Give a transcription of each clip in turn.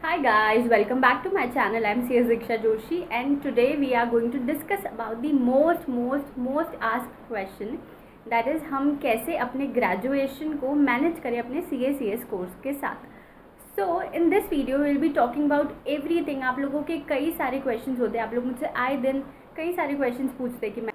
Hi guys, welcome back to my channel. I'm CS Diksha Joshi and today we are going to discuss about the most asked question, that is हम कैसे अपने graduation को manage करें अपने CA/CS course के साथ. So in this video we will be talking about everything. आप लोगों के कई सारे questions होते हैं, आप लोग मुझसे आए दिन कई सारे questions पूछते हैं कि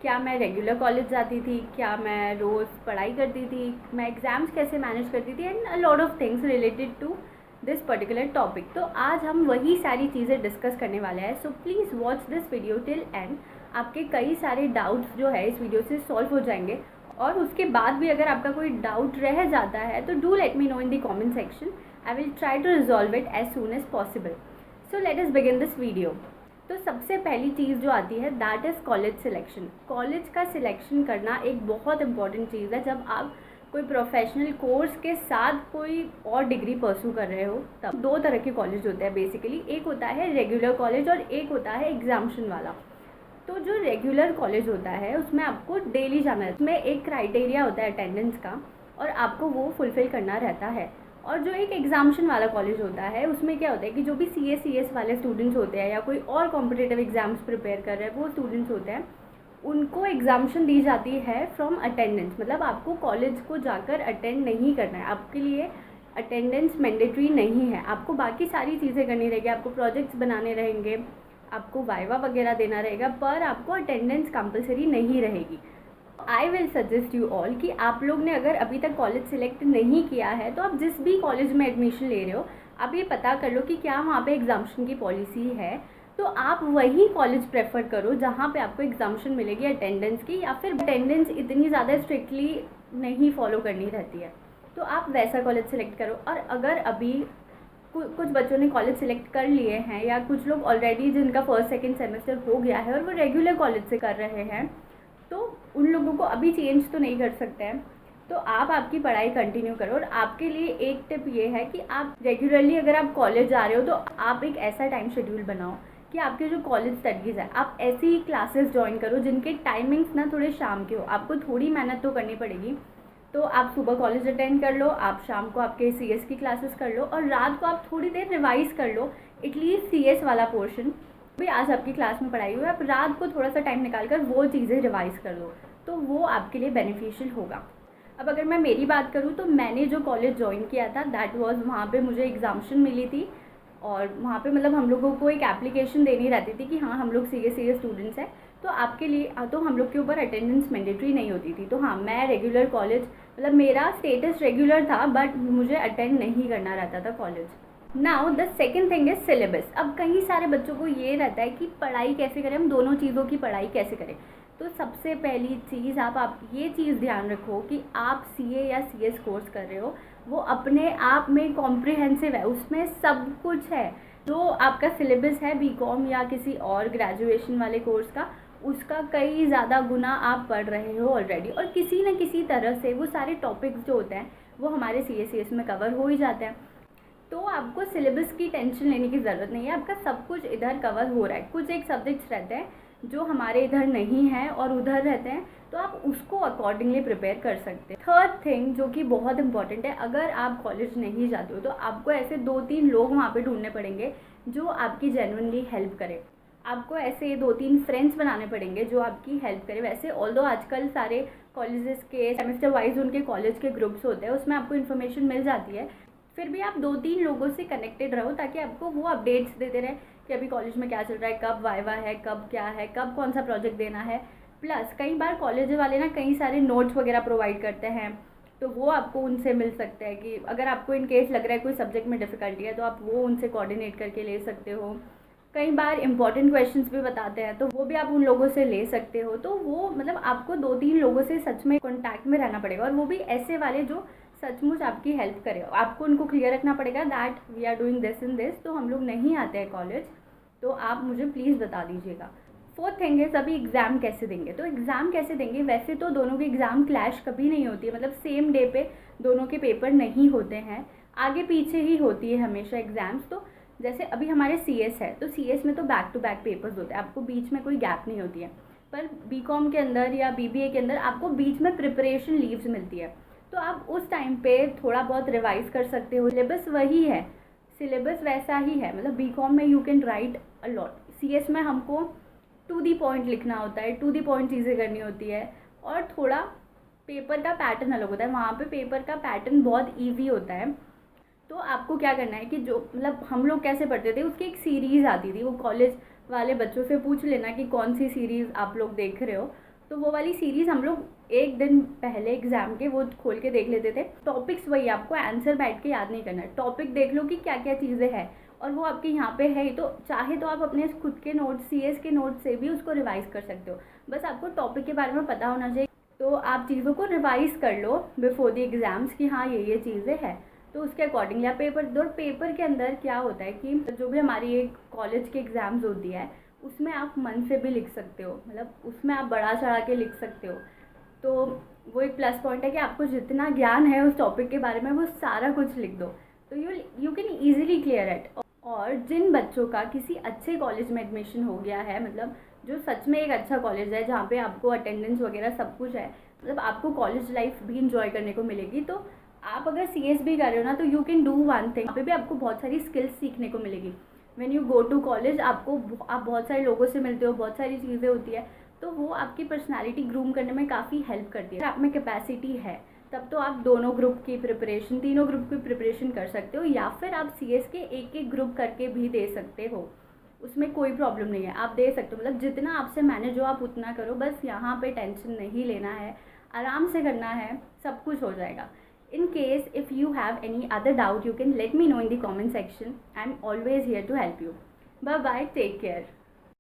क्या मैं रेगुलर कॉलेज जाती थी, क्या मैं रोज़ पढ़ाई करती थी, मैं एग्ज़ाम्स कैसे मैनेज करती थी and a lot of things related to this particular topic. तो आज हम वही सारी चीज़ें डिस्कस करने वाले हैं. So please watch this video till and. आपके कई सारे डाउट्स जो है इस वीडियो से सॉल्व हो जाएंगे और उसके बाद भी अगर आपका कोई डाउट रह जाता है तो do let me know in the comment section. I will try to resolve it as soon as possible. So let us begin this video. तो सबसे पहली चीज़ जो आती है that is college selection. College का सिलेक्शन करना एक बहुत इंपॉर्टेंट चीज़ है. जब आप कोई प्रोफेशनल कोर्स के साथ कोई और डिग्री परस्यू कर रहे हो तब दो तरह के कॉलेज होते हैं बेसिकली. एक होता है रेगुलर कॉलेज और एक होता है एग्जामिनेशन वाला. तो जो रेगुलर कॉलेज होता है उसमें आपको डेली जाना है. उसमें एक क्राइटेरिया होता है अटेंडेंस का और आपको वो फुलफ़िल करना रहता है. और जो एक एग्जामिनेशन वाला कॉलेज होता है उसमें क्या होता है कि जो भी CA/CS वाले स्टूडेंट्स होते हैं या कोई और कॉम्पिटिटिव एग्ज़ाम्स प्रिपेयर कर रहे हैं वो स्टूडेंट्स होते हैं, उनको एग्जामिनेशन दी जाती है फ्रॉम अटेंडेंस. मतलब आपको कॉलेज को जाकर अटेंड नहीं करना है, आपके लिए अटेंडेंस मैंडेटरी नहीं है. आपको बाकी सारी चीज़ें करनी रहेगी, आपको प्रोजेक्ट्स बनाने रहेंगे, आपको वाइवा वगैरह देना रहेगा, पर आपको अटेंडेंस कंपलसरी नहीं रहेगी. I will suggest you all कि आप लोग ने अगर अभी तक कॉलेज सिलेक्ट नहीं किया है तो आप जिस भी कॉलेज में एडमिशन ले रहे हो आप ये पता कर लो कि क्या वहाँ पे एग्जामिनेशन की पॉलिसी है. तो आप वही कॉलेज प्रेफर करो जहाँ पे आपको एग्जामिनेशन मिलेगी अटेंडेंस की, या फिर अटेंडेंस इतनी ज़्यादा स्ट्रिक्टली नहीं फॉलो करनी रहती है तो आप वैसा कॉलेज सिलेक्ट करो. और अगर अभी कुछ बच्चों ने कॉलेज सिलेक्ट कर लिए हैं या कुछ लोग ऑलरेडी जिनका फर्स्ट सेकेंड सेमेस्टर हो गया है और वो रेगुलर कॉलेज से कर रहे हैं तो उन लोगों को अभी चेंज तो नहीं कर सकते हैं. तो आप आपकी पढ़ाई कंटिन्यू करो. और आपके लिए एक टिप ये है कि आप रेगुलरली अगर आप कॉलेज जा रहे हो तो आप एक ऐसा टाइम शेड्यूल बनाओ कि आपके जो कॉलेज स्टडीज़ है आप ऐसी क्लासेस ज्वाइन करो जिनके टाइमिंग्स ना थोड़े शाम के हो. आपको थोड़ी मेहनत तो करनी पड़ेगी. तो आप सुबह कॉलेज अटेंड कर लो, आप शाम को आपके CS की क्लासेस कर लो और रात को आप थोड़ी देर रिवाइज़ कर लो एटलीस्ट CS वाला पोर्शन भी आज आपकी क्लास में पढ़ाई हुई है. आप रात को थोड़ा सा टाइम निकाल कर वो चीज़ें रिवाइज़ कर लो तो वो आपके लिए बेनिफिशियल होगा. अब अगर मैं मेरी बात करूँ तो मैंने जो कॉलेज ज्वाइन किया था दैट वाज, वहाँ पे मुझे एग्जामिनेशन मिली थी और वहाँ पे मतलब हम लोगों को एक एप्लीकेशन देनी रहती थी कि हाँ हम लोग CA/CS स्टूडेंट्स हैं तो आपके लिए तो हम लोग के ऊपर अटेंडेंस मैंडेटरी नहीं होती थी. तो हाँ मैं रेगुलर कॉलेज मतलब मेरा स्टेटस रेगुलर था बट मुझे अटेंड नहीं करना रहता था college. Now the second thing is syllabus. अब कई सारे बच्चों को ये रहता है कि पढ़ाई कैसे करें, हम दोनों चीज़ों की पढ़ाई कैसे करें. तो सबसे पहली चीज़ आप ये चीज़ ध्यान रखो कि आप CA या CS कोर्स कर रहे हो वो अपने आप में कॉम्प्रिहेंसिव है, उसमें सब कुछ है. जो आपका सिलेबस है BCom या किसी और ग्रेजुएशन वाले कोर्स का उसका कई ज़्यादा गुना आप पढ़ रहे हो ऑलरेडी. और किसी न किसी तरह से वो सारे टॉपिक्स जो होते हैं वो हमारे CA/CS में कवर हो ही जाते हैं. तो आपको सिलेबस की टेंशन लेने की ज़रूरत नहीं है, आपका सब कुछ इधर कवर हो रहा है. कुछ एक सब्जेक्ट्स रहते हैं जो हमारे इधर नहीं है और उधर रहते हैं तो आप उसको अकॉर्डिंगली प्रिपेयर कर सकते हैं. थर्ड थिंग जो कि बहुत इंपॉर्टेंट है, अगर आप कॉलेज नहीं जाते हो तो आपको ऐसे 2-3 लोग वहाँ पे ढूंढने पड़ेंगे जो आपकी जेन्युइनली हेल्प करें. आपको ऐसे 2-3 फ्रेंड्स बनाने पड़ेंगे जो आपकी हेल्प करें. वैसे ऑल्दो आजकल सारे कॉलेजेस के सेमेस्टर वाइज उनके कॉलेज के ग्रुप्स होते हैं उसमें आपको इन्फॉर्मेशन मिल जाती है. फिर भी आप 2-3 लोगों से कनेक्टेड रहो ताकि आपको वो अपडेट्स देते रहे कि अभी कॉलेज में क्या चल रहा है, कब वाइवा है, कब क्या है, कब कौन सा प्रोजेक्ट देना है. प्लस कई बार कॉलेज वाले ना कई सारे नोट्स वगैरह प्रोवाइड करते हैं तो वो आपको उनसे मिल सकते हैं कि अगर आपको इन केस लग रहा है कोई सब्जेक्ट में डिफ़िकल्टी है तो आप वो उनसे कोऑर्डिनेट करके ले सकते हो. कई बार इंपॉर्टेंट क्वेश्चंस भी बताते हैं तो वो भी आप उन लोगों से ले सकते हो. तो वो मतलब आपको 2-3 लोगों से सच में कॉन्टैक्ट में रहना पड़ेगा और वो भी ऐसे वाले जो सचमुच आपकी हेल्प करे. आपको उनको क्लियर रखना पड़ेगा that we are doing this in this, तो हम लोग नहीं आते हैं कॉलेज तो आप मुझे प्लीज़ बता दीजिएगा. फोर्थ थिंग है अभी एग्ज़ाम कैसे देंगे. तो एग्ज़ाम कैसे देंगे, वैसे तो दोनों की एग्ज़ाम क्लैश कभी नहीं होती है, मतलब सेम डे पे दोनों के पेपर नहीं होते हैं, आगे पीछे ही होती है हमेशा एग्ज़ाम्स. तो जैसे अभी हमारे CS है तो CS में तो बैक टू बैक पेपर्स होते हैं, आपको बीच में कोई गैप नहीं होती है. पर BCom के अंदर या BBA के अंदर आपको बीच में प्रिपरेशन लीव्स मिलती है तो आप उस टाइम पे थोड़ा बहुत रिवाइज़ कर सकते हो. सिलेबस वही है, सिलेबस वैसा ही है, मतलब बीकॉम में you can write a lot, CS में हमको टू दी पॉइंट लिखना होता है, टू दी पॉइंट चीज़ें करनी होती है, और थोड़ा पेपर का पैटर्न अलग होता है, वहाँ पे पेपर का पैटर्न बहुत ईजी होता है। तो आपको क्या करना है कि जो मतलब हम लोग कैसे पढ़ते थे, उसकी एक सीरीज़ आती थी, वो कॉलेज वाले बच्चों से पूछ लेना कि कौन सी सीरीज़ आप लोग देख रहे हो, तो वो वाली सीरीज़ हम लोग एक दिन पहले एग्ज़ाम के वो खोल के देख लेते थे। टॉपिक्स वही, आपको आंसर बैठ के याद नहीं करना है, टॉपिक देख लो कि क्या क्या चीज़ें हैं और वो आपके यहाँ पे है, तो चाहे तो आप अपने खुद के नोट्स, सीएस के नोट्स से भी उसको रिवाइज़ कर सकते हो। बस आपको टॉपिक के बारे में पता होना चाहिए, तो आप चीज़ों को रिवाइज़ कर लो बिफोर द एग्ज़ाम्स कि हाँ ये चीज़ें हैं, तो उसके अकॉर्डिंगली आप पेपर दो। पेपर के अंदर क्या होता है कि जो भी हमारी एक कॉलेज के एग्ज़ाम्स होती है उसमें आप मन से भी लिख सकते हो, मतलब उसमें आप बढ़ा चढ़ा के लिख सकते हो, तो वो एक प्लस पॉइंट है कि आपको जितना ज्ञान है उस टॉपिक के बारे में वो सारा कुछ लिख दो, तो you can easily clear it. और जिन बच्चों का किसी अच्छे कॉलेज में एडमिशन हो गया है, मतलब जो सच में एक अच्छा कॉलेज है जहाँ पे आपको अटेंडेंस वगैरह सब कुछ है, मतलब आपको कॉलेज लाइफ भी इंजॉय करने को मिलेगी, तो आप अगर सीएस भी कर रहे हो ना तो you can do one thing, यहाँ पे भी आपको बहुत सारी स्किल्स सीखने को मिलेगी। When you go to college आप बहुत सारे लोगों से मिलते हो, बहुत सारी चीज़ें होती है, तो वो आपकी पर्सनैलिटी ग्रूम करने में काफ़ी हेल्प करती है। अगर आप में कैपेसिटी है तब तो आप दोनों ग्रुप की प्रिपरेशन, तीनों ग्रुप की प्रिपरेशन कर सकते हो, या फिर आप सीएस के एक एक ग्रुप करके भी दे सकते हो, उसमें कोई प्रॉब्लम नहीं है, आप दे सकते हो। मतलब जितना आपसे मैनेज हो आप उतना करो, बस यहाँ पे टेंशन नहीं लेना है, आराम से करना है, सब कुछ हो जाएगा। In case if you have any other doubt, you can let me know in the comment section. I'm always here to help you. Bye bye, take care.